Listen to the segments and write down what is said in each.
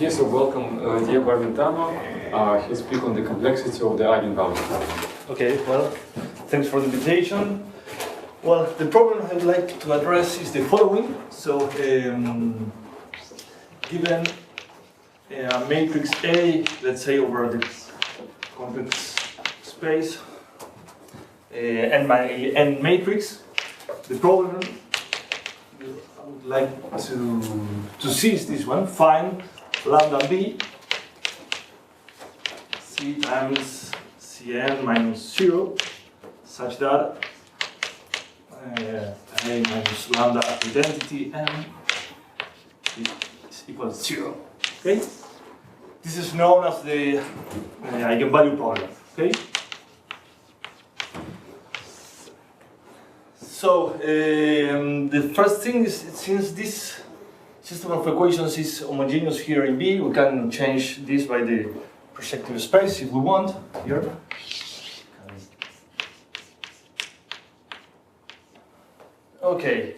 Okay, so welcome, dear Armentano. He'll speak on the complexity of the eigenvalue. Okay, well, thanks for the invitation. Well, the problem I'd like to address is the following. So, given a matrix A, let's say over the complex space, and my n matrix, the problem I would like to see is this one: find lambda b c times cn minus 0, such that a minus lambda identity m is equal to 0. Okay, this is known as the eigenvalue problem. Okay. So the first thing is, since this system of equations is homogeneous here in B, we can change this by the projective space if we want here. Okay,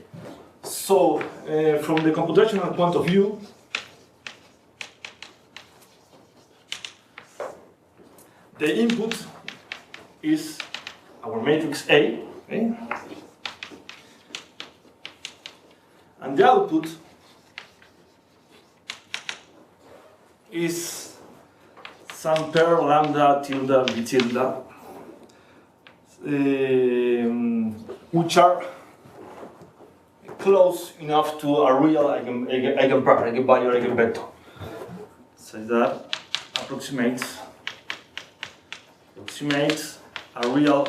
so from the computational point of view, the input is our matrix A, okay? And the output is some pair lambda tilde b tilde, which are close enough to a real eigenpair, eigenvalue, eigenvector. So that approximates a real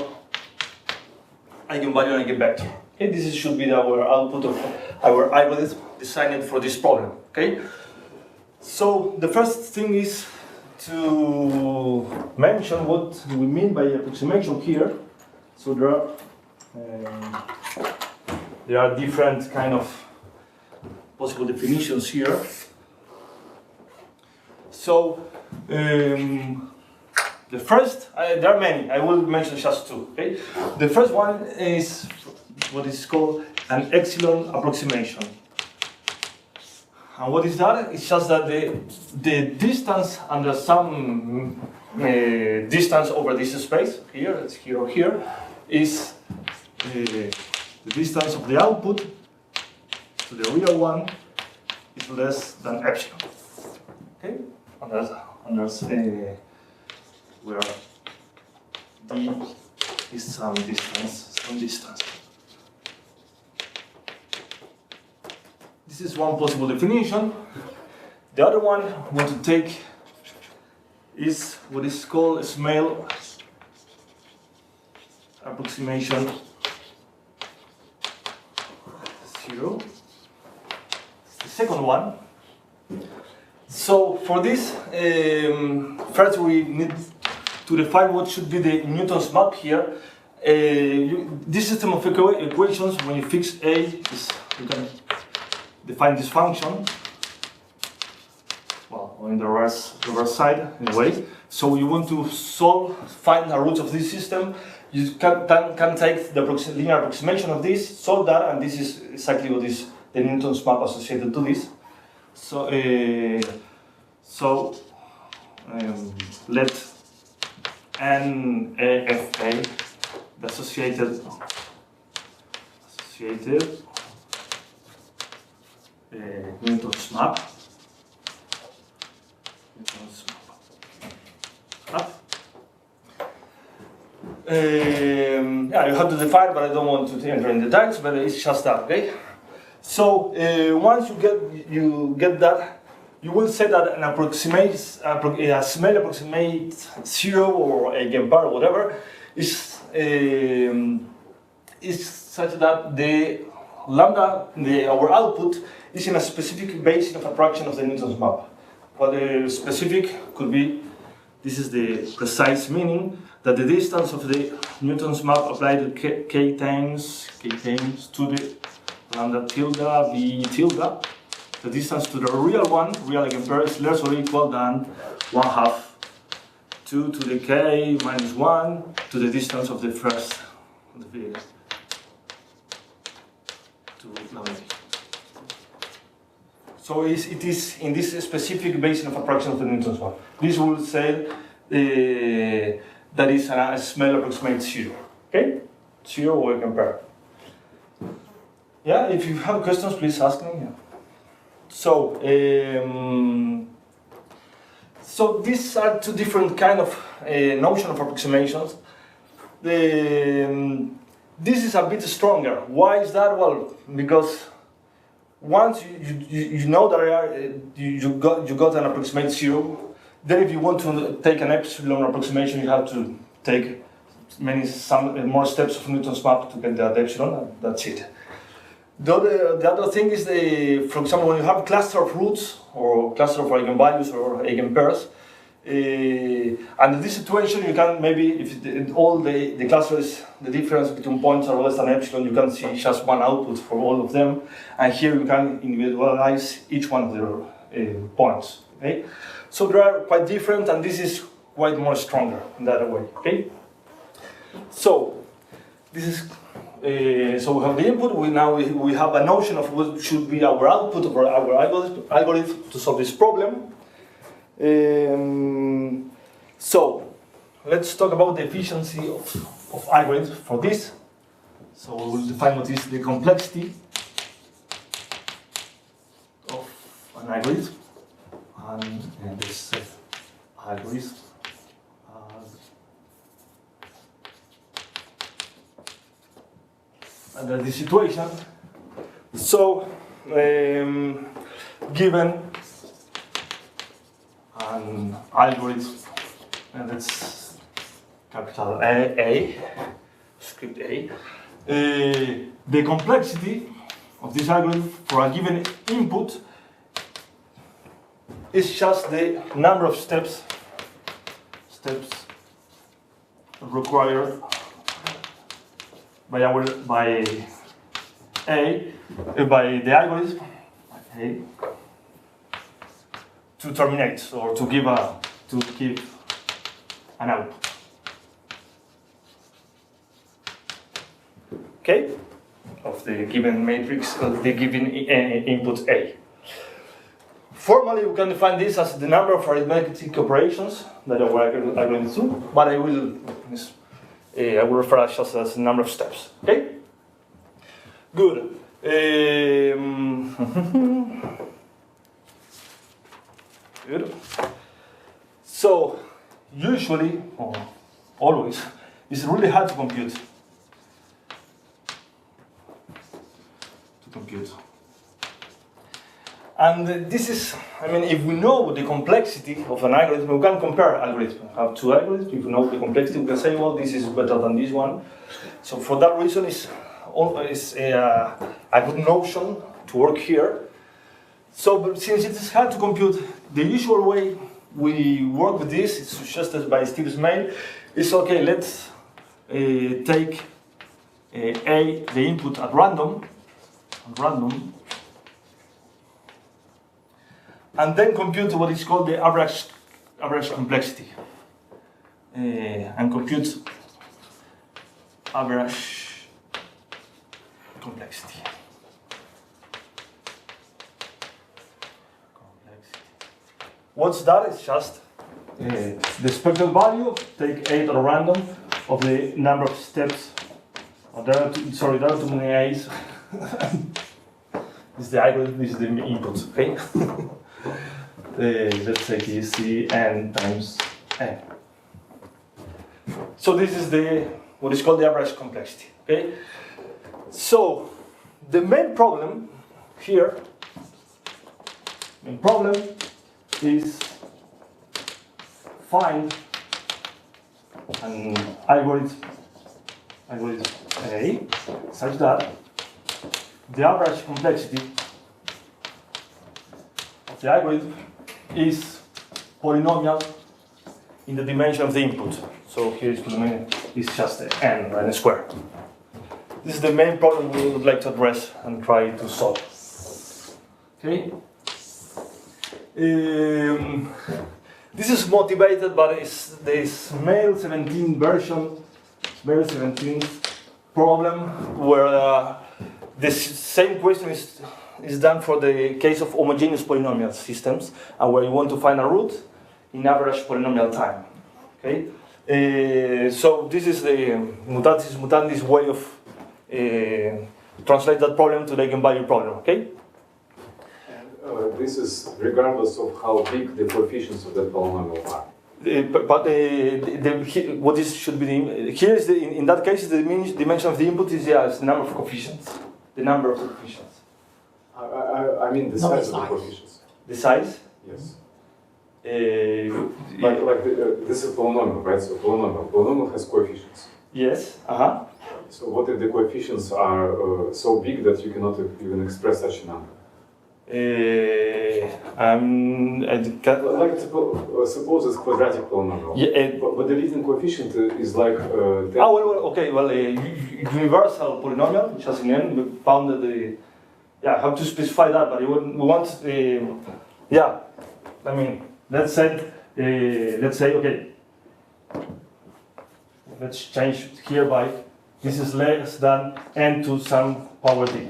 eigenvalue, eigenvector. Okay, this should be our output of our algorithm designed for this problem. Okay, so the first thing is to mention what we mean by approximation here. So there are different kind of possible definitions here. So the first, there are many. I will mention just two. Okay, the first one is what is called an epsilon approximation. And what is that? It's just that the distance under some distance over this space, here, it's here or here, is the distance of the output to the real one is less than epsilon. Okay? And that's where d is some distance. This is one possible definition. The other one we want to take is what is called a Smale approximation 0. The second one. So for this, first we need to define what should be the Newton's map here. This system of equations, when you fix A, you can define this function. Well, on the reverse side, in a way. So you want to find the roots of this system. You can take the linear approximation of this, solve that, and this is exactly what is the Newton's map associated to this. So, let n f a the associated Newton's map. Yeah, you have to define, but I don't want to enter in the details. But it's just that, okay? So once you get that, you will say that a Smale approximate 0 or eigenpair or whatever is such that the lambda, our output, is in a specific basis of attraction of the Newton's map. Well, the specific could be, this is the precise meaning, that the distance of the Newton's map applied to k times to the lambda tilde b tilde, the distance to the real eigenpair is less or equal than 1/2 2 to the k minus 1 to the distance of the first to lambda. So it is in this specific basin of approximation of the Newton's map. This will say that is a small approximate zero. Okay? Zero or compare. Yeah, if you have questions, please ask me. Yeah. So, so these are two different kind of notion of approximations. This is a bit stronger. Why is that? Well, because once you know that you got an approximate zero, then if you want to take an epsilon approximation, you have to take some more steps of Newton's map to get that epsilon, and that's it. The other thing is, for example, when you have a cluster of roots or cluster of eigenvalues or eigenpairs, and in this situation, you can maybe, if all the clusters, the difference between points are less than epsilon, you can see just one output for all of them, and here you can individualize each one of the points. Okay, so they are quite different, and this is quite more stronger in that way. Okay, so this is. So we have the input. We have a notion of what should be our output of our algorithm to solve this problem. So let's talk about the efficiency of algorithms for this. So we will define what is the complexity of an algorithm, and this algorithm. Under this situation, so given an algorithm, and it's capital A, script A, the complexity of this algorithm for a given input is just the number of steps required by the algorithm A to terminate or to give an output. Okay, of the given matrix, of the given input A. Formally, we can define this as the number of arithmetic operations that our algorithm do, but I will refer to just as the number of steps. Okay? Good. Good. So, usually, or always, it's really hard to compute. And this is, I mean, if we know the complexity of an algorithm, we can compare algorithms. We have two algorithms. If we know the complexity, we can say, well, this is better than this one. So for that reason, it's a good notion to work here. So but since it is hard to compute, the usual way we work with this, it's suggested by Steve's mail, is okay, let's take the input at random, and then compute what is called the average complexity, and compute average complexity. What's that? It's just the expected value. Take 8 at random of the number of steps. There are too many A's. This is the algorithm. This is the input. Okay. Let's take this n times n. So this is what is called the average complexity. Okay. So the main problem here, is find an algorithm A such that the average complexity of the algorithm is polynomial in the dimension of the input. So here is just n, n squared. This is the main problem we would like to address and try to solve. Okay. This is motivated by this Mail 17 problem, where the same question is is done for the case of homogeneous polynomial systems, and where you want to find a root in average polynomial time. Okay, so this is the mutatis mutandis way of translate that problem to the eigenvalue problem. Okay. And this is regardless of how big the coefficients of that polynomial are. What is should be here is in that case the dimension of the input is is the number of coefficients. The number of coefficients. I mean the size of the coefficients. The size? Yes. This is polynomial, right? So polynomial has coefficients. Yes. So what if the coefficients are so big that you cannot even express such a number? Suppose it's quadratic polynomial. Yeah, but the leading coefficient is like. Universal polynomial, which has an n. We found that I have to specify that, but we want I mean, let's say okay. Let's change here by this is less than n to some power d.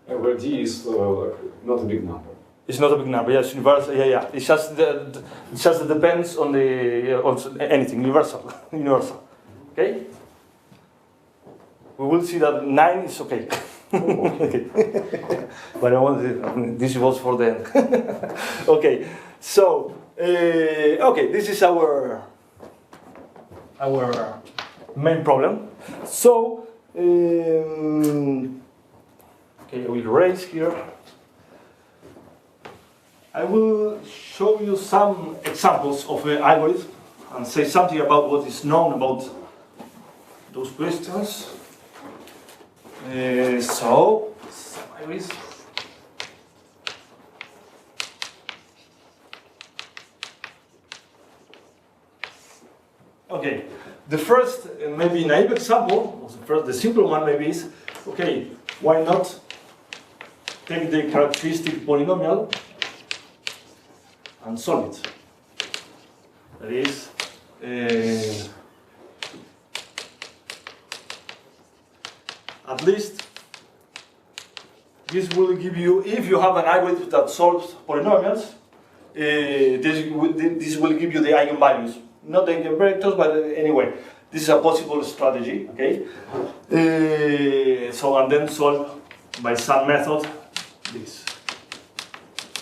Where d is not a big number. It's not a big number. Yes, universal. Yeah. It's just it depends on the on anything universal. Universal. Okay. We will see that 9 is okay. Okay. But I want this was for the end. Okay. So okay, this is our main problem. So. Okay, I will erase here. I will show you some examples of algorithms and say something about what is known about those questions. Some algorithms. Okay, the first maybe naive example, the simple one maybe is, okay, why not take the characteristic polynomial and solve it. That is, at least this will give you, if you have an algorithm that solves polynomials, this will give you the eigenvalues. Not the eigenvectors, but anyway, this is a possible strategy, okay? And then solve by some method this.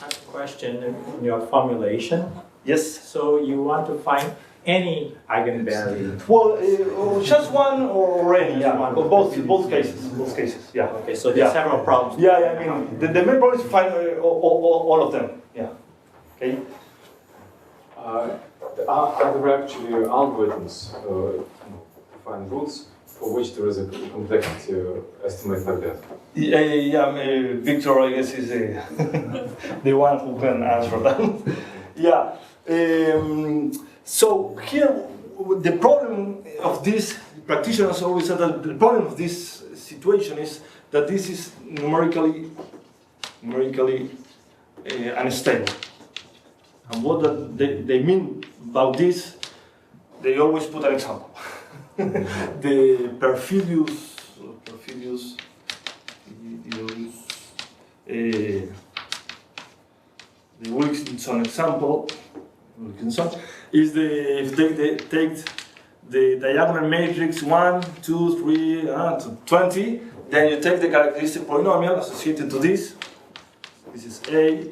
I have a question in your formulation. Yes. So you want to find any eigenvalue? Well, just one or any, yeah. Both cases, yeah. Okay, so there are several problems. Yeah, I mean, the main problem is to find all of them, yeah. Okay. Are there actually algorithms to find roots for which there is a complexity estimate like that? Victor, I guess, is the one who can answer that. Yeah. So here, the problem of this, practitioners always said that the problem of this situation is that this is numerically unstable. And what they mean about this, they always put an example. The Perfidius, the Wilkinson example, is if they take the diagonal matrix 1, 2, 3, to 20, then you take the characteristic polynomial associated to this. This is A.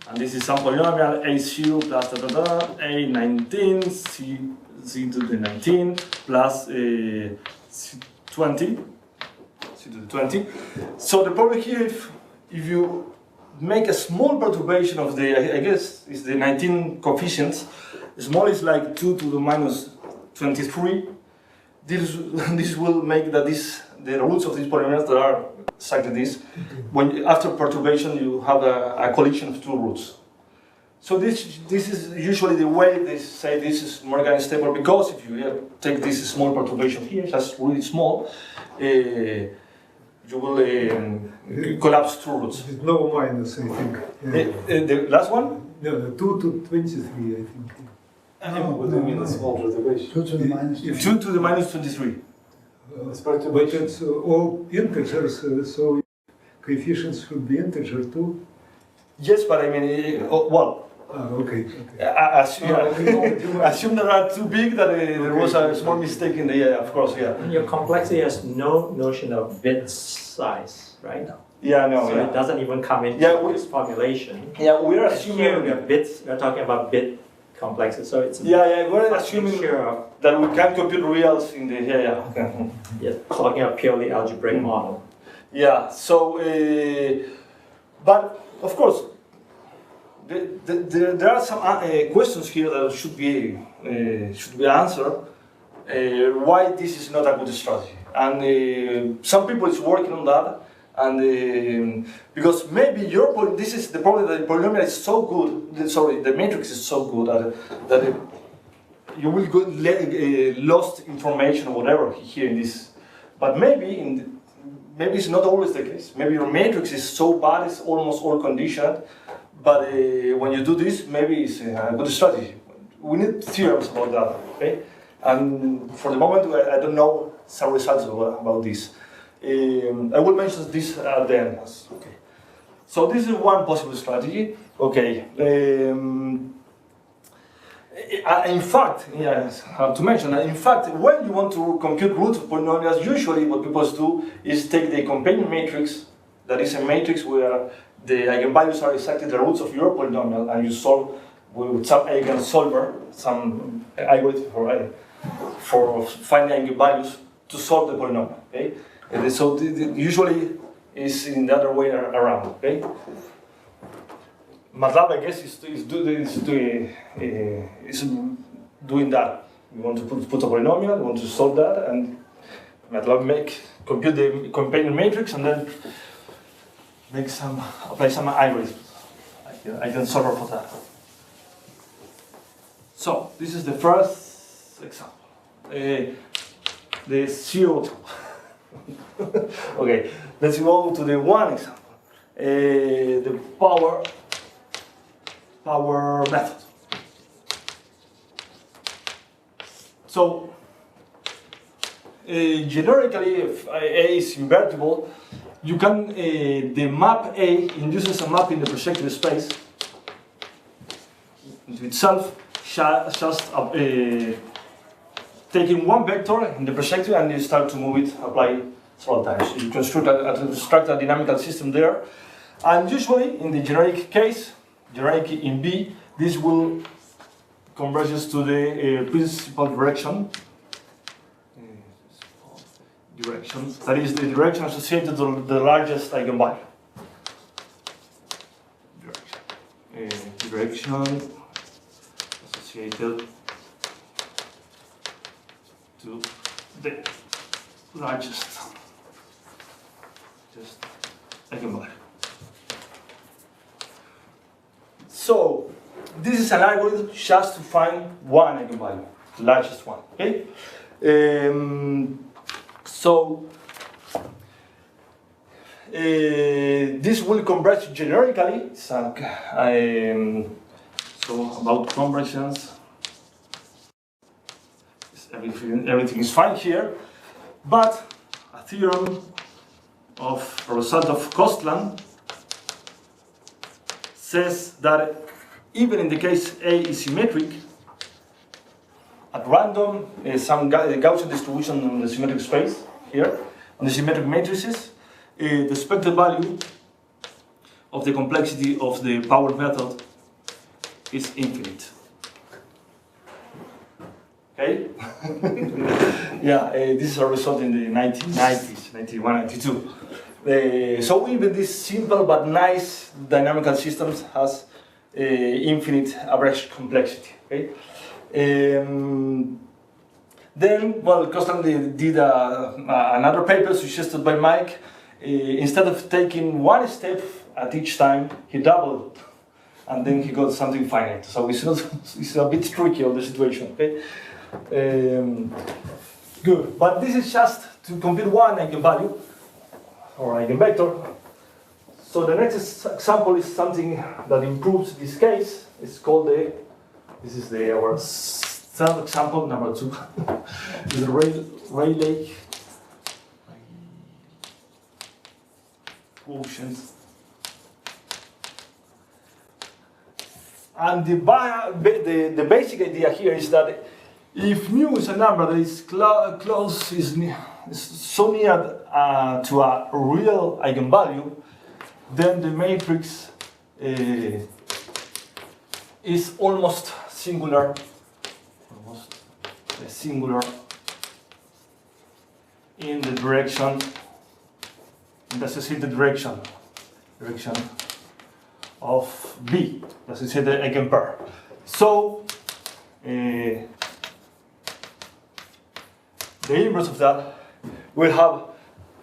And this is some polynomial A0 plus A19, C to the 19 plus C20, C to the 20. So the problem here, if you make a small perturbation of the, I guess, is the 19 coefficients, small is like 2 to the minus 23. This will make that the roots of these polynomials that are exactly this. When after perturbation you have a collision of two roots. So this is usually the way they say this is more unstable, because if you take this small perturbation here, just really small, you will collapse two roots. It's no minus, I think. Yeah. The last one? No, the 2 to 23, I think. What do you mean a small perturbation? 2 to the minus 23. 2 to the minus 23. It's pretty But much. it's all integers, so coefficients should be integer too. Yes, but I mean, well, Okay. assume that are too big that there was a small mistake in the, yeah, of course, yeah. And your complexity has no notion of bit size, right? Yeah, no, So yeah. it doesn't even come into Yeah, this formulation. Yeah, we're And assuming. here we have bits, we're talking about bit complexity, so it's Yeah, we're a assuming mixture of, that we can compute reals in the, okay. yeah, talking about purely algebraic model. Yeah, so, but of course, there are some questions here that should be answered. Why this is not a good strategy, and some people is working on that, and because maybe this is the problem, that the polynomial is so good. Sorry, the matrix is so good that you will lost information or whatever here in this, but maybe maybe it's not always the case. Maybe your matrix is so bad it's almost all conditioned. But when you do this, maybe it's a good strategy. We need theorems about that, okay? And for the moment, I don't know some results about this. I will mention this at the end. Okay. So this is one possible strategy. Okay. In fact, yes, I have to mention that. In fact, when you want to compute roots of polynomials, usually what people do is take the companion matrix. That is a matrix where the eigenvalues are exactly the roots of your polynomial, and you solve with some eigensolver, some algorithm for finding eigenvalues to solve the polynomial. Okay, and so usually is in the other way around. Okay, MATLAB, I guess, is doing that. We want to put a polynomial, we want to solve that, and MATLAB compute the companion matrix, and then apply some algorithm. I can solve for that. So this is the first example. The CO2. Okay, let's go to the one example. The power method. So generically, if A is invertible, you can, the map A induces a map in the projective space into itself, just taking one vector in the projective and you start to move it, apply several times. You construct a dynamical system there. And usually, in the generic case, generic in B, this will converges to the principal direction. That is the direction associated to the largest eigenvalue. Direction associated to the largest eigenvalue. So this is an algorithm just to find one eigenvalue, the largest one. Okay. So this will converge generically. So about convergence, everything is fine here, but a theorem of a result of Kostland says that even in the case A is symmetric, at random, some Gaussian distribution in the symmetric space here, on the symmetric matrices, the expected value of the complexity of the power method is infinite. Okay? Yeah, this is a result in the 1990s, 91, 92. So even this simple but nice dynamical systems has infinite average complexity. Okay? Then, well, Kostland did another paper suggested by Mike. Instead of taking one step at each time, he doubled, and then he got something finite. So it's a bit tricky on the situation. Okay, good. But this is just to compute one eigenvalue or eigenvector. So the next example is something that improves this case. It's called this is our third example, number 2. Is the Rayleigh quotient. And the basic idea here is that if mu is a number that is close, is so near to a real eigenvalue, then the matrix is almost singular. In the direction, in the associated direction of B, the associated eigenpair. So the inverse of that will have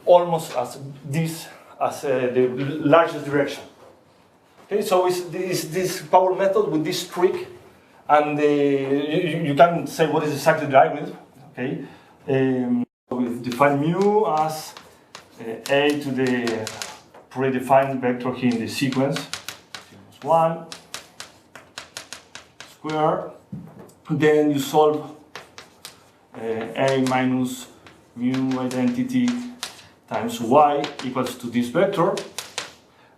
almost as this as the largest direction. Okay, so it's this power method with this trick, and you can say what is exactly the algorithm. Okay, we define mu as a to the predefined vector here in the sequence, 1 square. Then you solve a minus mu identity times y equals to this vector,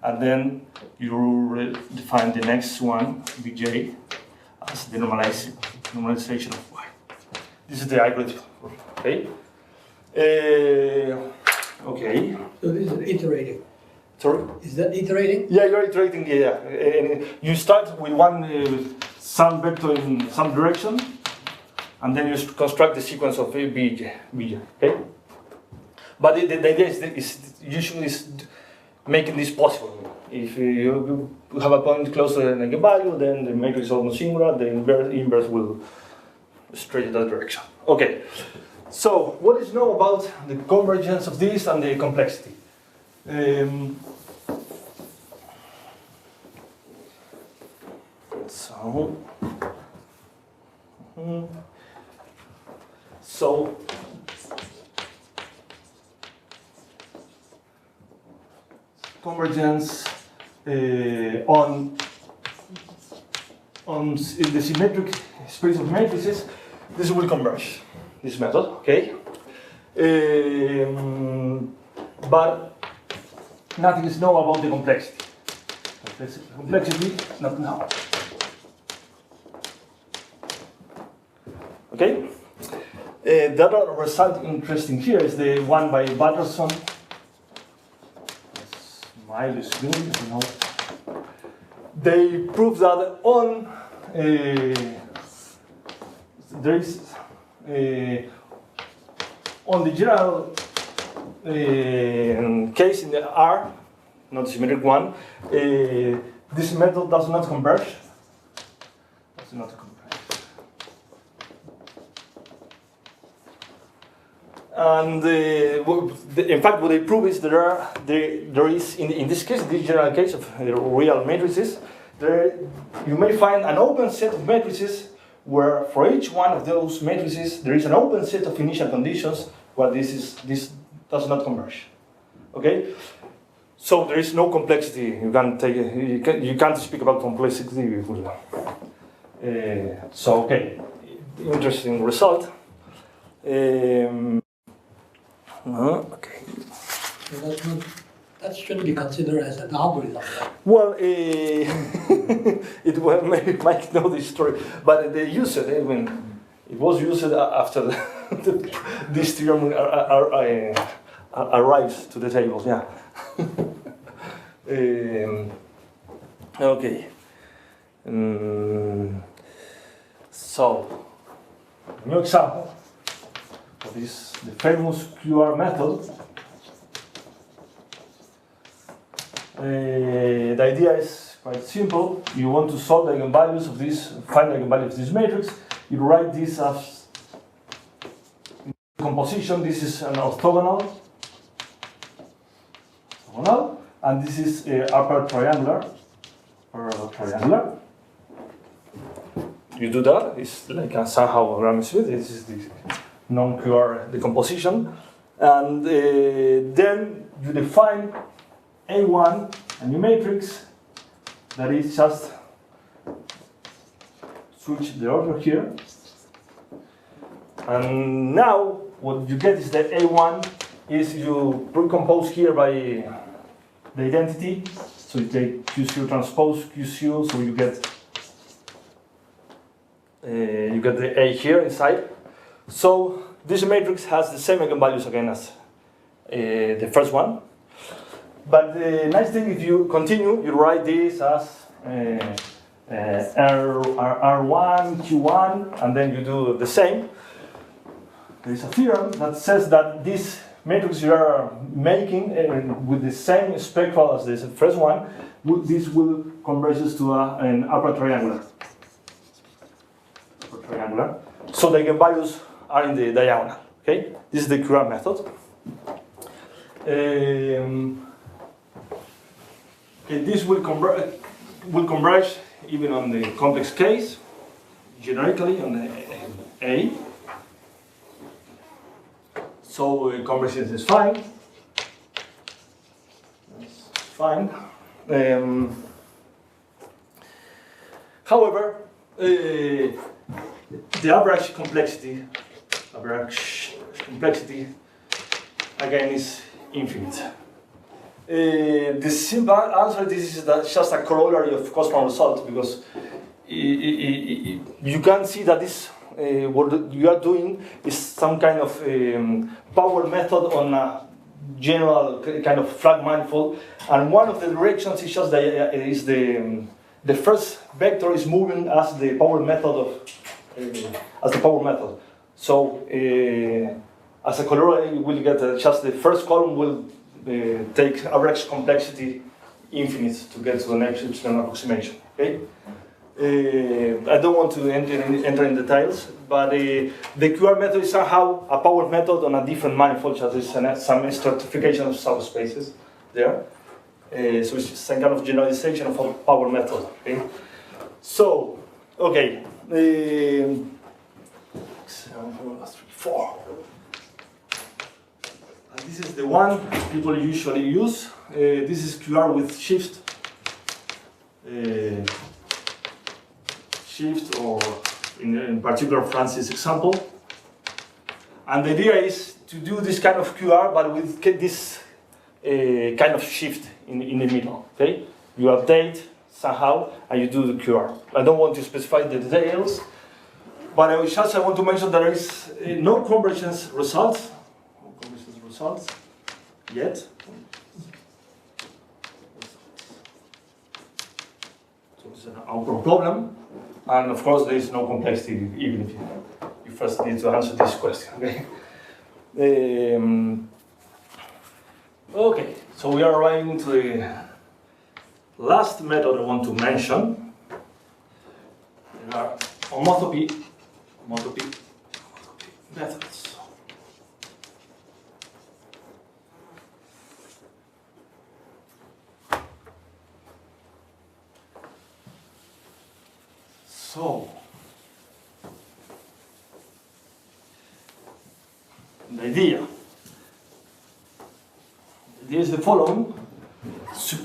and then you define the next one, bj, as the normalization of y. This is the algorithm. Okay. Okay. So this is iterating. Sorry? Is that iterating? Yeah, you're iterating. Yeah. And you start with one some vector in some direction, and then you construct the sequence of a bj. Okay. But the idea is usually making this possible. If you have a point close to an eigenvalue, then the matrix is almost singular. The inverse will straight in that direction. Okay. So, what is known about the convergence of this and the complexity? So convergence on in the symmetric space of matrices, this will converge. This method, okay? But nothing is known about the complexity. Complexity, not now. Okay? The other result interesting here is the one by Beltrán. Smile is good, you know. They prove that on there is on the general case in the R, not the symmetric one, this method does not converge. Does not converge. And in fact, what they prove is there is in this case, this general case of real matrices, you may find an open set of matrices where for each one of those matrices there is an open set of initial conditions where this does not converge. Okay, so there is no complexity. You can't speak about complexity. So okay, interesting result. Okay. So that shouldn't be considered as an algorithm. Well, it might know this story, but they use it when it was used after this theorem arrives to the tables. Yeah. Okay. So, a new example of this, the famous QR method. The idea is quite simple. You want to solve the eigenvalues of this, find the eigenvalues of this matrix. You write this as composition. This is an orthogonal, and this is upper triangular. You do that. It's like a somehow Ramsey. This is the non-QR decomposition, and then you define A1, a new matrix that is just switch the order here. And now what you get is that A1 is you recompose here by the identity. So you take Q0 transpose Q0, so you get the A here inside. So this matrix has the same eigenvalues again as the first one. But the nice thing, if you continue, you write this as R1, Q1, and then you do the same. There is a theorem that says that this matrix you are making with the same spectral as the first one, this will converge to an upper triangular. So the eigenvalues are in the diagonal. Okay, this is the QR method. This will converge even on the complex case, generically on the A. So convergence is fine. That's fine. However, the average complexity again is infinite. The simple answer to this is that just a corollary of Cosman result, because you can see that this what you are doing is some kind of power method on a general kind of flag manifold, and one of the directions is just the first vector is moving as the power method So as a corollary, you will get just the first column will take average complexity infinite to get to the next approximation. Okay. I don't want to enter in details, but the QR method is somehow a power method on a different manifold, just some stratification of subspaces there. So it's some kind of generalization of a power method. Okay? So, okay. 4. And this is the one people usually use. This is QR with shift. Shift, or in particular Francis' example. And the idea is to do this kind of QR, but with this kind of shift in the middle. Okay, you update somehow and you do the QR. I don't want to specify the details, but I want to mention that there is no convergence results. Yet. So it's an outdoor problem. And of course, there is no complexity, even if you first need to answer this question. Okay. Okay. So we are arriving to the last method I want to mention. There are homotopy methods. So, the idea is the following. So,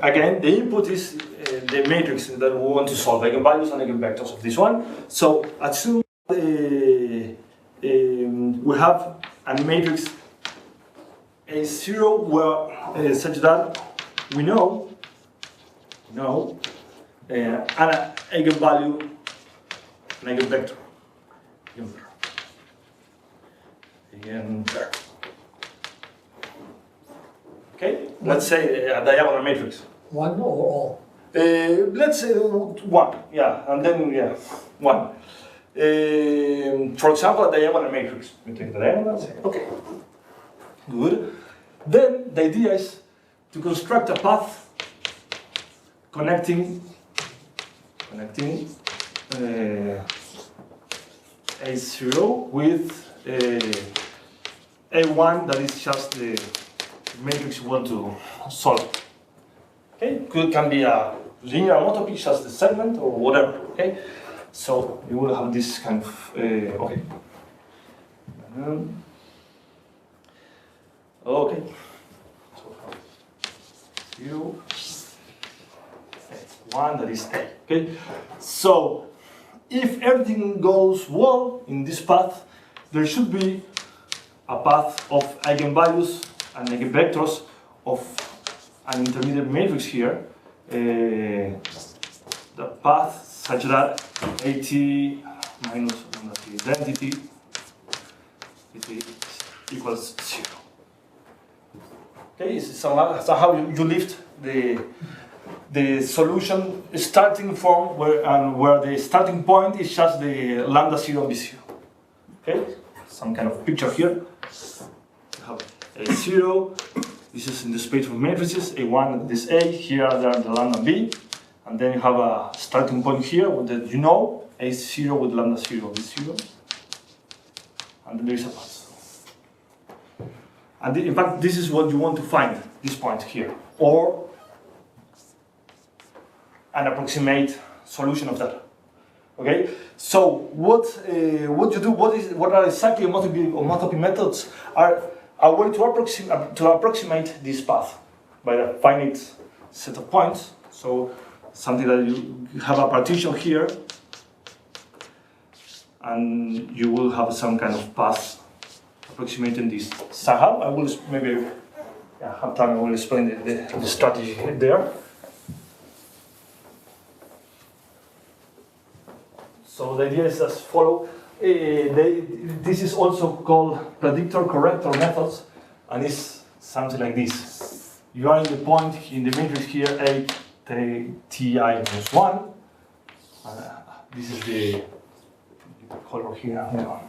again, the input is the matrix that we want to solve, eigenvalues and eigenvectors of this one. So, assume we have a matrix A0 where such that we know an eigenvalue, an eigenvector. Okay, let's say a diagonal matrix. One or all? Let's say one, yeah, and then, yeah, one. For example, a diagonal matrix. We take the diagonal, okay, good. Then the idea is to construct a path connecting A0 with A1, that is just the matrix you want to solve. Okay, it can be a linear homotopy, just the segment or whatever. Okay, so you will have this kind of okay. Okay. So 0. One that is A. Okay, so if everything goes well in this path, there should be a path of eigenvalues and eigenvectors of an intermediate matrix here, the path such that AT minus lambda t identity equals 0. Okay, somehow you lift the solution starting from where the starting point is just the lambda 0 and b0. Okay, some kind of picture here. You have A0. This is in the space of matrices. A1 this A. Here there are the lambda b, and then you have a starting point here with the A0 with lambda 0 b0, and then there is a path. And in fact, this is what you want to find, this point here, or an approximate solution of that. Okay. So what you do? What are exactly homotopy methods? Are a way to approximate this path by a finite set of points. So something that you have a partition here, and you will have some kind of path approximating this. Somehow, I will maybe have time. I will explain the strategy there. So the idea is as follow. This is also called Predictor-Corrector Methods, and it's something like this. You are in the point in the matrix here, A ti minus 1. This is the color here. Yeah.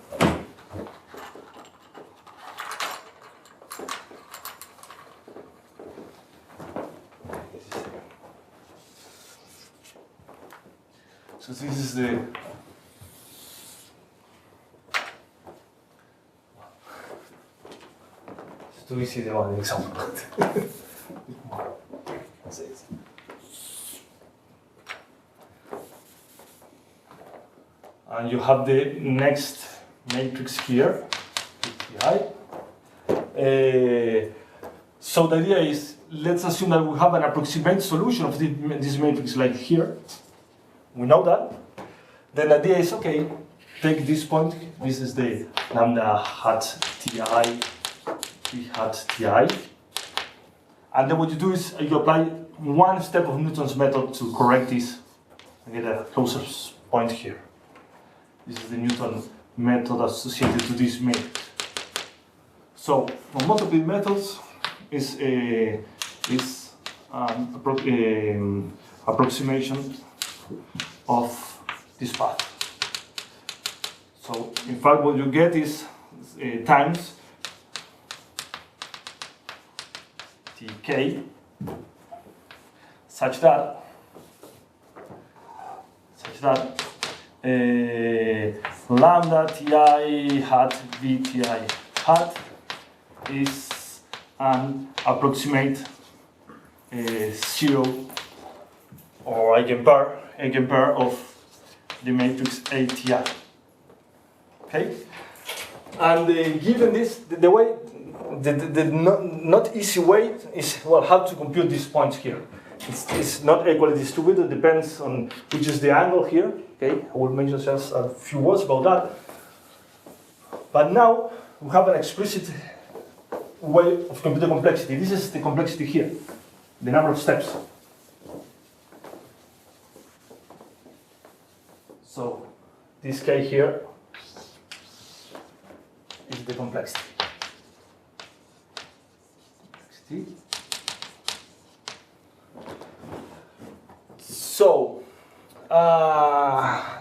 So this is the too easy to one example. And you have the next matrix here, so the idea is, let's assume that we have an approximate solution of this matrix like here. We know that. Then the idea is, okay, take this point. This is the lambda hat ti, p hat ti. And then what you do is you apply one step of Newton's method to correct this and get a closer point here. This is the Newton method associated to this matrix. So homotopy methods is approximation of this path. So in fact what you get is times tk such that lambda ti hat v ti hat is an approximate zero or eigenpair of the matrix ATI. Okay, and given this, the way, the not easy way is, well, how to compute these points here. It's not equally distributed. Depends on which is the angle here. Okay, I will mention just a few words about that. But now we have an explicit way of computing complexity. This is the complexity here, the number of steps. So this k here is the complexity. So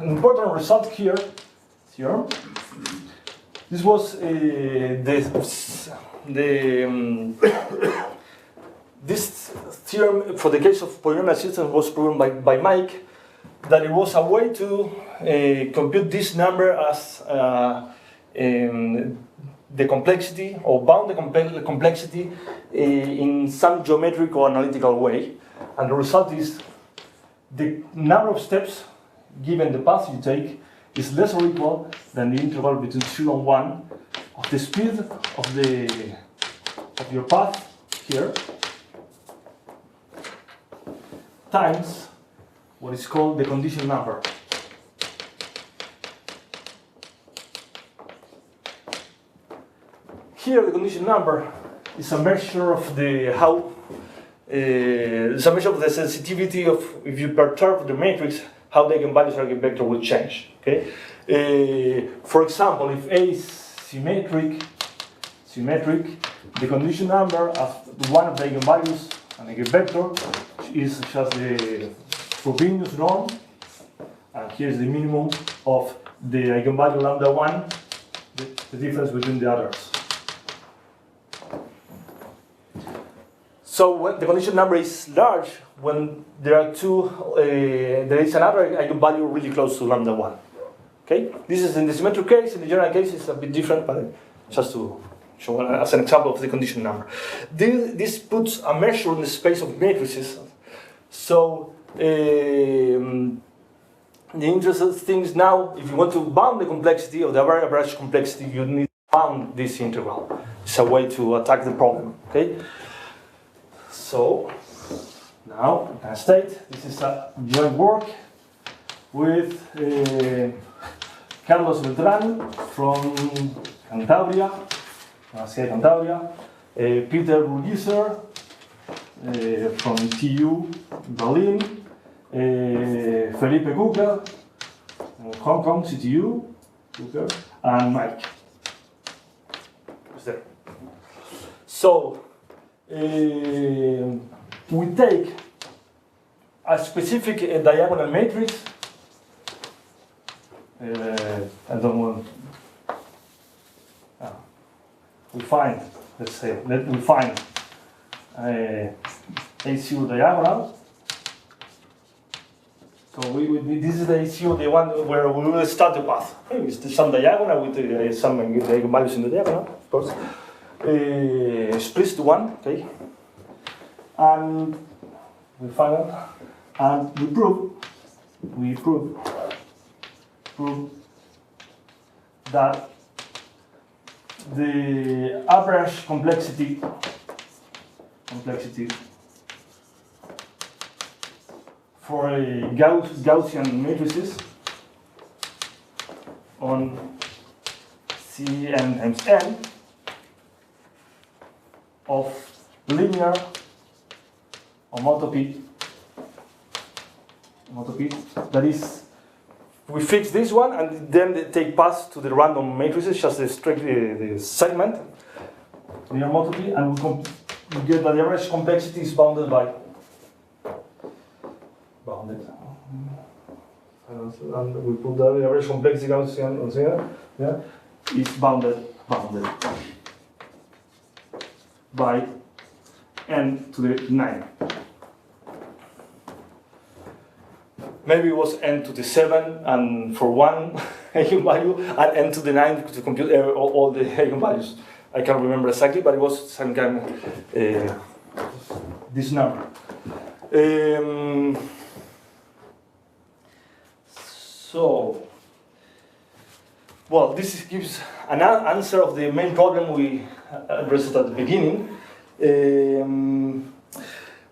important result here. This was this theorem for the case of polynomial systems was proven by Mike, that it was a way to compute this number as the complexity, or bound the complexity in some geometric or analytical way. And the result is the number of steps given the path you take is less or equal than the interval between 0 and 1 of the speed of your path here times what is called the condition number. Here the condition number is a measure of how It's a measure of the sensitivity of if you perturb the matrix, how the eigenvalues eigenvector will change. Okay. For example, if A is symmetric, the condition number of one of the eigenvalues, an eigenvector, is just the Frobenius norm, and here's the minimum of the eigenvalue lambda 1, the difference between the others. So when the condition number is large, when there are two, there is another eigenvalue really close to lambda 1. Okay? This is in the symmetric case. In the general case, it's a bit different, but just to show as an example of the condition number. This puts a measure in the space of matrices. So the interesting thing is now, if you want to bound the complexity of the average complexity, you need to bound this integral. It's a way to attack the problem. Okay. So now I can state this is a joint work with Carlos Beltrán from Cantabria, Peter Bürgisser from TU Berlin, Felipe Cucker, Hong Kong CTU, Cucker, and Mike. Who's there? So we take a specific diagonal matrix. I don't want. We find, let's say, we find a A0 diagonal. So this is the A0, the one where we will start the path. Okay, it's some diagonal with some eigenvalues in the diagonal, of course. Splits to 1, okay? And we find out, and we prove that the average complexity for a Gaussian matrices on Cn times n of linear homotopy, that is, we fix this one and then they take paths to the random matrices, just the segment, linear homotopy, and we get that the average complexity is bounded by and we put the average complexity on here, yeah, is bounded by n to the 9. Maybe it was n to the 7 and for one eigenvalue, and n to the 9 to compute all the eigenvalues. I can't remember exactly, but it was some kind of this number. So, well, this gives an answer of the main problem we addressed at the beginning.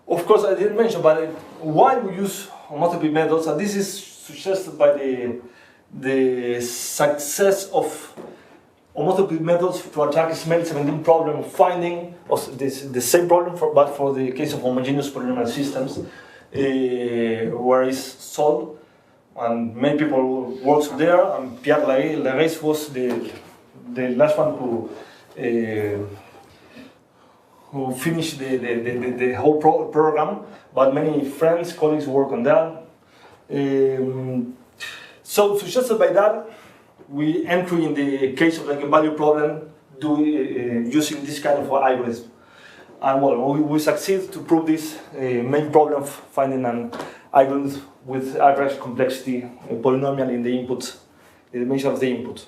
Of course, I didn't mention, but why we use homotopy methods, and this is suggested by the success of homotopy methods to attack SMEL-17 problem of finding the same problem, but for the case of homogeneous polynomial systems, where it's solved. And many people works there, and Pierre Lares was the last one who finished the whole program, but many friends, colleagues work on that. So suggested by that, we enter in the case of the eigenvalue problem using this kind of algorithm. And well, we succeed to prove this main problem of finding an algorithm with average complexity polynomial in the input, in the measure of the input.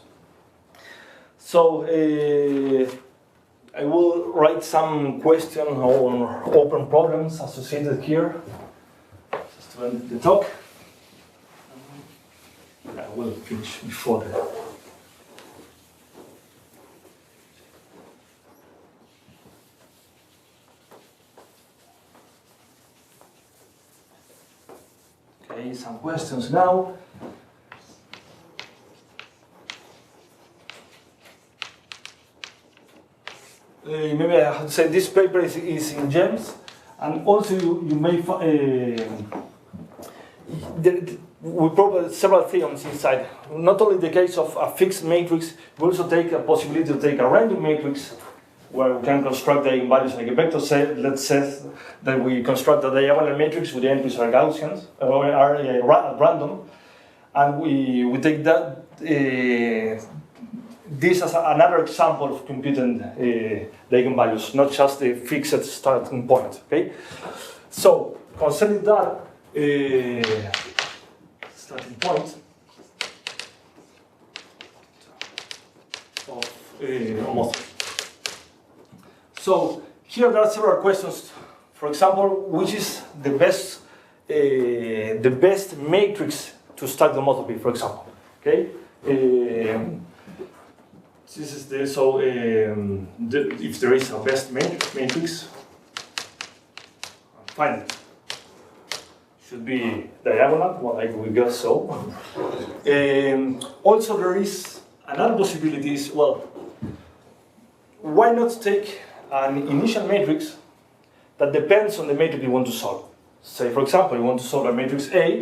So I will write some questions or open problems associated here, just to end the talk. I will finish before that. Okay, some questions now. Maybe I have to say this paper is in GEMS, And also you may we propose several theorems inside. Not only the case of a fixed matrix, we also take a possibility to take a random matrix where we can construct the eigenvalues and eigenvectors. Let's say that we construct a diagonal matrix with the entries are Gaussians, or are random, and we take that this as another example of computing the eigenvalues, not just the fixed starting point. Okay, so concerning that starting point of homotopy. So here there are several questions. For example, which is the best matrix to start the homotopy? For example, okay. This is the if there is a best matrix, find it. Should be diagonal. Well, we guess so. Also, there is another possibility. Is well, why not take an initial matrix that depends on the matrix you want to solve? Say, for example, you want to solve a matrix A,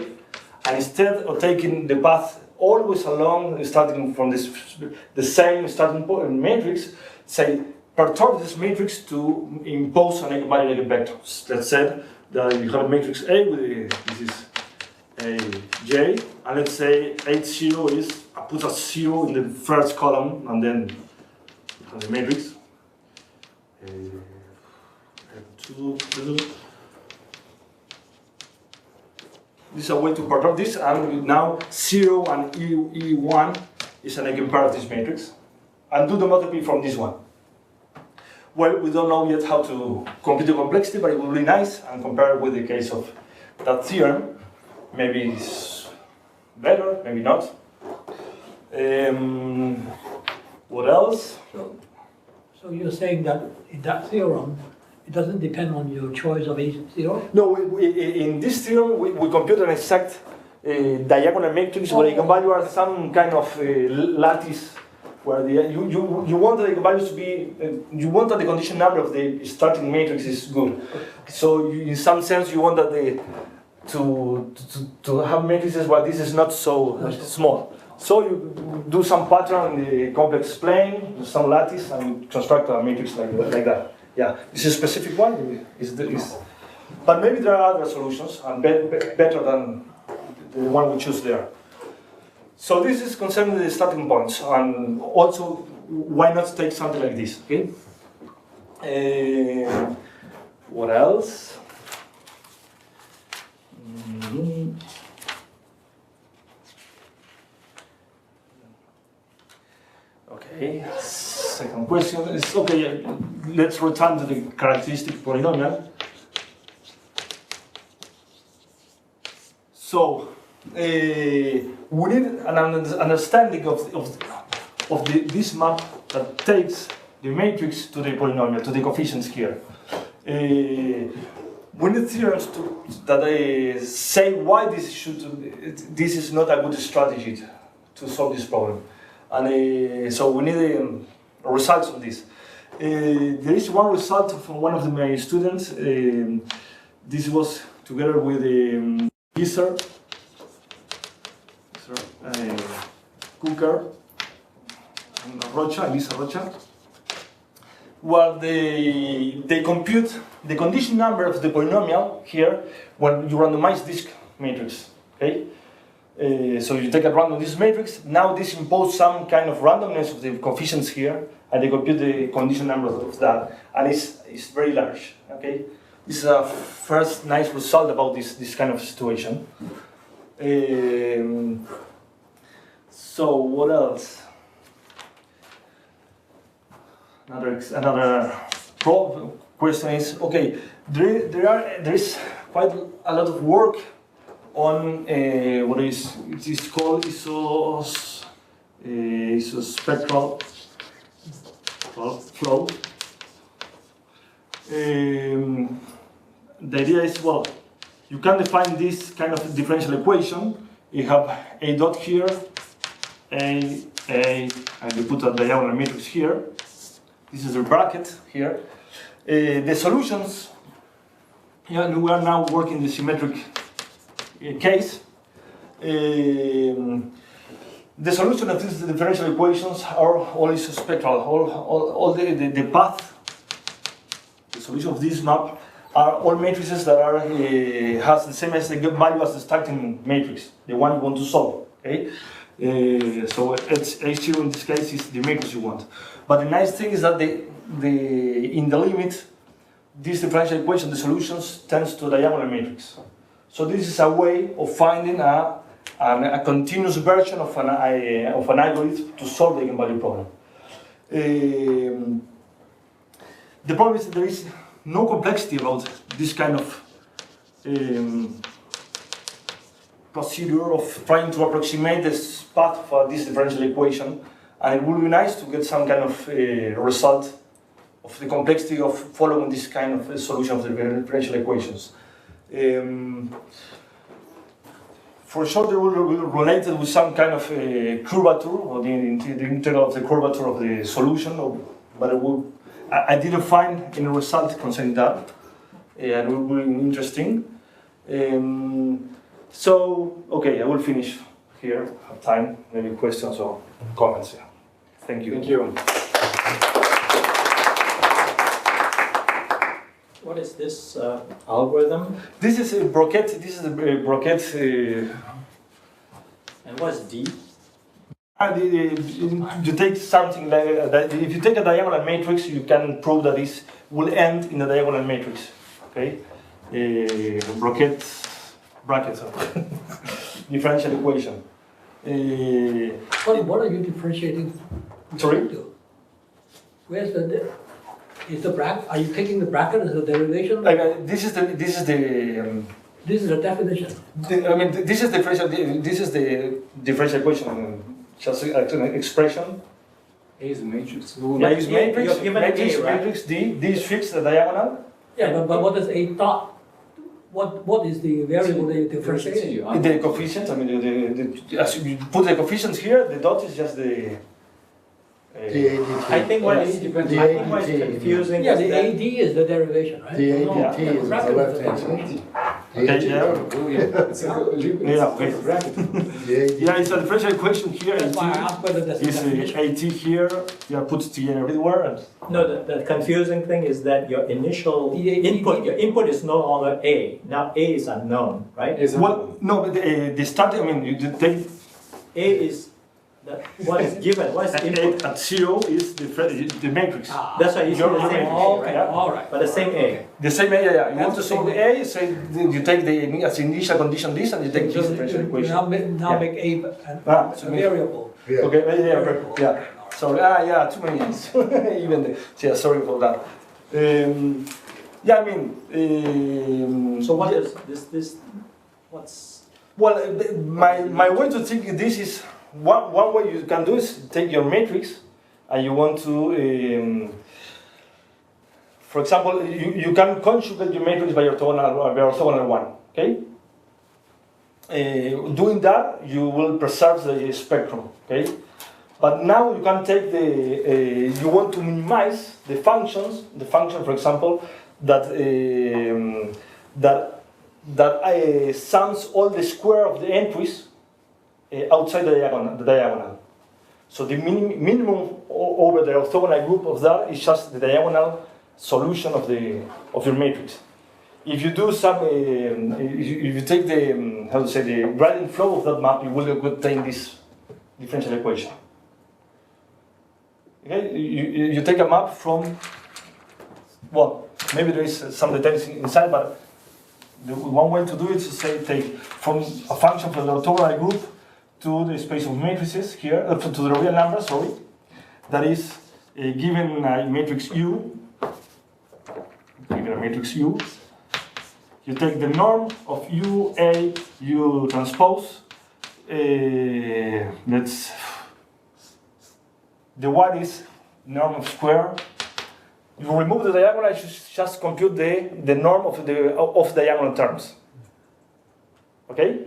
and instead of taking the path always along, starting from the same starting point matrix, say, perturb this matrix to impose an eigenvalue eigenvector. Let's say that you have a matrix A with this is a J, and let's say H0 is put a 0 in the first column, and then you have the matrix. This is a way to perturb this, and now 0 and E1 is an eigenpair of this matrix. And do the homotopy from this one. Well, we don't know yet how to compute the complexity, but it will be nice and compare it with the case of that theorem. Maybe it's better, maybe not. What else? So you're saying that in that theorem, it doesn't depend on your choice of A0? No, in this theorem, we compute an exact diagonal matrix where eigenvalue are some kind of lattice where you want the eigenvalues to be, you want that the condition number of the starting matrix is good. So in some sense, you want that to have matrices where this is not so small. So you do some pattern in the complex plane, some lattice, and construct a matrix like that. Yeah, this is a specific one. But maybe there are other solutions and better than the one we choose there. So this is concerning the starting points, and also why not take something like this? Okay. What else? Okay. Second question is okay. Let's return to the characteristic polynomial. So we need an understanding of this map that takes the matrix to the polynomial, to the coefficients here. We need theorems that say why this is not a good strategy to solve this problem. And so we need results of this. There is one result from one of my students. This was together with Bürgisser, Cucker, and Elisa Rocha, where they compute the condition number of the polynomial here when you randomize this matrix. Okay. So you take a random this matrix, now this imposes some kind of randomness of the coefficients here, and they compute the condition number of that, and it's very large. Okay, this is a first nice result about this kind of situation. So what else? Another question is okay. There is quite a lot of work on what is called isospectral flow. The idea is, well, you can define this kind of differential equation. You have a dot here, and you put a diagonal matrix here. This is a bracket here. The solutions Yeah, and we are now working the symmetric case. The solution of these differential equations are always spectral. All the path, the solution of this map are all matrices that are has the same value as the starting matrix, the one you want to solve. Okay, so it's H0 in this case is the matrix you want. But the nice thing is that in the limit, this differential equation, the solutions tends to a diagonal matrix. So this is a way of finding a continuous version of an algorithm to solve the eigenvalue problem. The problem is that there is no complexity about this kind of procedure of trying to approximate this path for this differential equation, and it would be nice to get some kind of result of the complexity of following this kind of solution of the differential equations. For sure, they will be related with some kind of curvature, or the integral of the curvature of the solution, but I didn't find any result concerning that, and it will be interesting. So, okay, I will finish here. I have time, maybe questions or comments. Yeah. Thank you. Thank you. What is this algorithm? This is a Broquet. This is a Broquet. And what's D? You take something like that. If you take a diagonal matrix, you can prove that this will end in a diagonal matrix. Okay, Broquet brackets of differential equation. What are you differentiating? Sorry? To? Where's the? Is the bracket? Are you taking the bracket as a derivation? This is the This is a definition. This is the differential equation. Just an expression. A is a matrix. Yeah, is matrix. You're given Matrix, A, right? matrix D. D is fixed, the diagonal. Yeah, but what is a dot? What is the variable that you differentiate? The coefficients. As you put the coefficients here, the dot is just the. I think what is confusing Yeah, is the that AD is the derivation, right? The No, ADT the is the bracket left-hand derivation. Okay, yeah. Oh, yeah. It's a bracket. Yeah, it's a differential equation here. That's why I asked whether that's a Is definition. AT here? Yeah, put T everywhere. And no, the confusing thing is that your initial your input is no longer A. Now A is unknown, right? well, no, but the starting. You take A is what is given. What is the input? at 0 is the matrix. That's why you see the same A, Okay, right? all right. But the same A. The same A, yeah. You want to That's solve the the A, say you take the as initial condition this, and you take this differential You equation. now Yeah. make A So a make- variable. Yeah. Okay, yeah. Sorry, yeah, too many A's. Even yeah, sorry for that. Yeah, So what is this? What's well, my way to think this is one way you can do is take your matrix, and you want to, for example, you can conjugate your matrix by orthogonal one. Okay. Doing that, you will preserve the spectrum. Okay. But now you can take you want to minimize the functions. The function, for example, that sums all the square of the entries outside the diagonal. So the minimum over the orthogonal group of that is just the diagonal solution of your matrix. If you do some, if you take the the gradient flow of that map, you will obtain this differential equation. Okay, you take a map from, well, maybe there is some details inside, but the one way to do it is to say take from a function from the orthogonal group to the space of matrices here, to the real number, sorry, that is given a matrix U, you take the norm of U, A, U transpose, the y is norm of square. You remove the diagonal, you just compute the norm of the diagonal terms. Okay?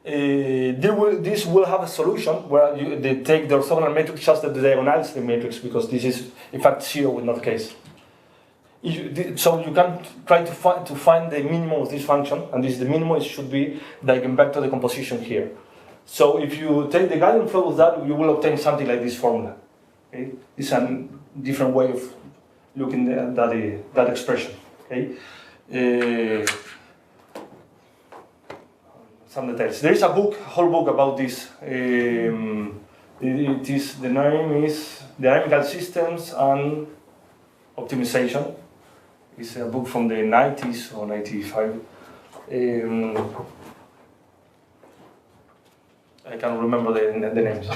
This will have a solution where they take the orthogonal matrix just the diagonals the matrix, because this is in fact 0 in that case. So you can try to find the minimum of this function, and the minimum should be the eigenvector decomposition here. So if you take the Gaussian flow of that, you will obtain something like this formula. Okay? It's a different way of looking at that expression. Okay? Some details. There is a whole book about this. The name is Dynamical Systems and Optimization. It's a book from the 90s or 95. I can't remember the names.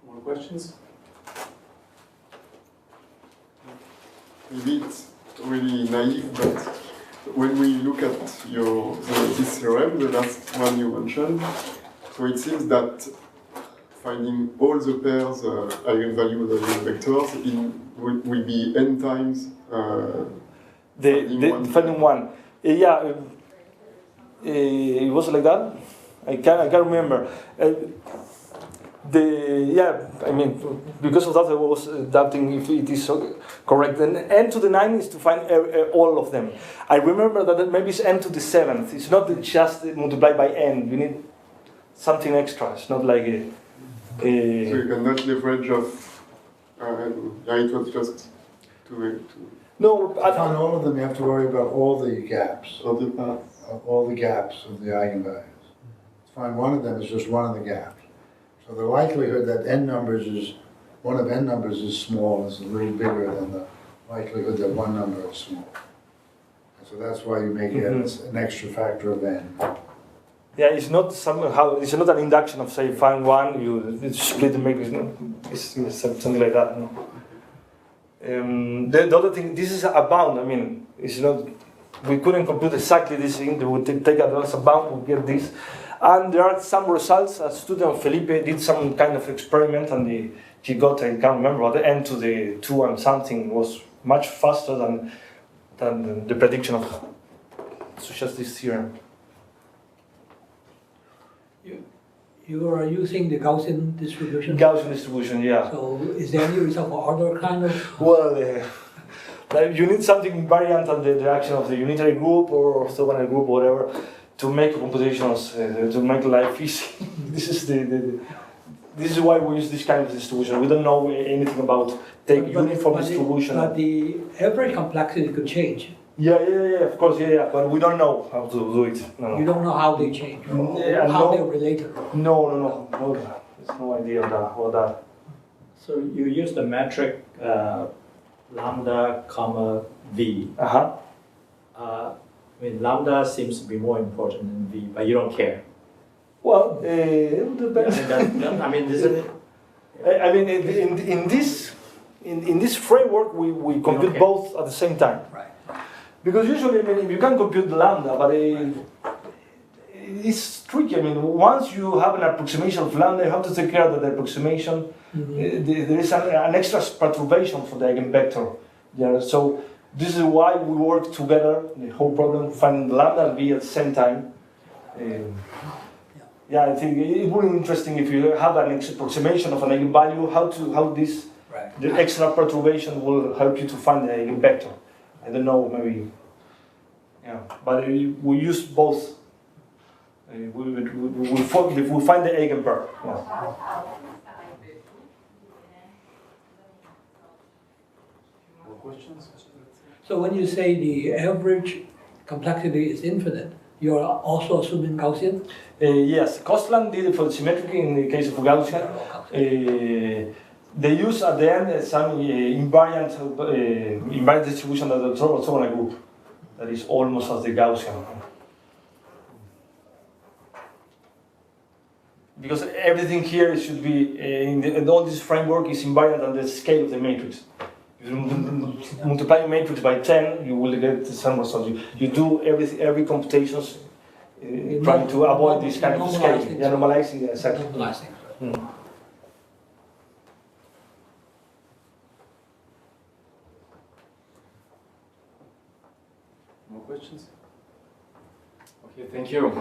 More questions? Maybe it's really naive, but when we look at this theorem, the last one you mentioned, so it seems that finding all the pairs eigenvalues of eigenvectors will be n times finding one. Yeah, it was like that. I can't remember. I mean, because of that, I was doubting if it is correct. And n to the 9 is to find all of them. I remember that maybe it's n to the 7th. It's not just multiplied by n. You need something extra. It's not like so you cannot leverage of. It was just to. No, On all of them, you have to worry about all the gaps. All the paths. All the gaps of the eigenvalues. To find one of them is just one of the gaps. So the likelihood that one of n numbers is small is a little bigger than the likelihood that one number is small. And so that's why you make it an extra factor of n. Yeah, it's not an induction of say find one, you split the matrix. No, it's something like that. No? The other thing, this is a bound. I mean, it's not. We couldn't compute exactly this thing. We would take it as a bound. We get this, and there are some results. A student Felipe did some kind of experiment, and he got, I can't remember, but the n to the 2 and something was much faster than the prediction of such as this theorem. You are using the Gaussian distribution? Gaussian distribution, yeah. So is there any result for other kind of? Well, like you need something invariant on the direction of the unitary group or orthogonal group, or whatever, to make computations, to make life easy. This is why we use this kind of distribution. We don't know anything about uniform distribution. But the average complexity could change. Yeah, of course, but we don't know how to do it. No. You don't know how they change, or how they're related. No. There's no idea about that. So you use the metric lambda, comma v. I mean, lambda seems to be more important than v, but you don't care. Well, it depends. I mean, isn't it? I mean, in this framework, we compute both at the same time. Right. Because usually, I mean, you can compute the lambda, but it's tricky. I mean, once you have an approximation of lambda, you have to take care that the approximation, there is an extra perturbation for the eigenvector. Yeah, so this is why we work together, the whole problem, finding the lambda and v at the same time. Yeah, I think it would be interesting if you have an approximation of an eigenvalue, how this, the extra perturbation will help you to find the eigenvector. I don't know, maybe, yeah, but we use both. We find the eigenpair. Yeah. More questions? So when you say the average complexity is infinite, you are also assuming Gaussian? Yes, Kostland did it for the symmetric in the case of Gaussian. They use at the end some invariant distribution of the orthogonal group that is almost as the Gaussian. Because everything here should be, in all this framework is invariant on the scale of the matrix. If you multiply a matrix by 10, you will get the same result. You do every computations trying to avoid this kind of scaling. Yeah, normalizing, exactly. Normalizing. More questions? Okay, thank you.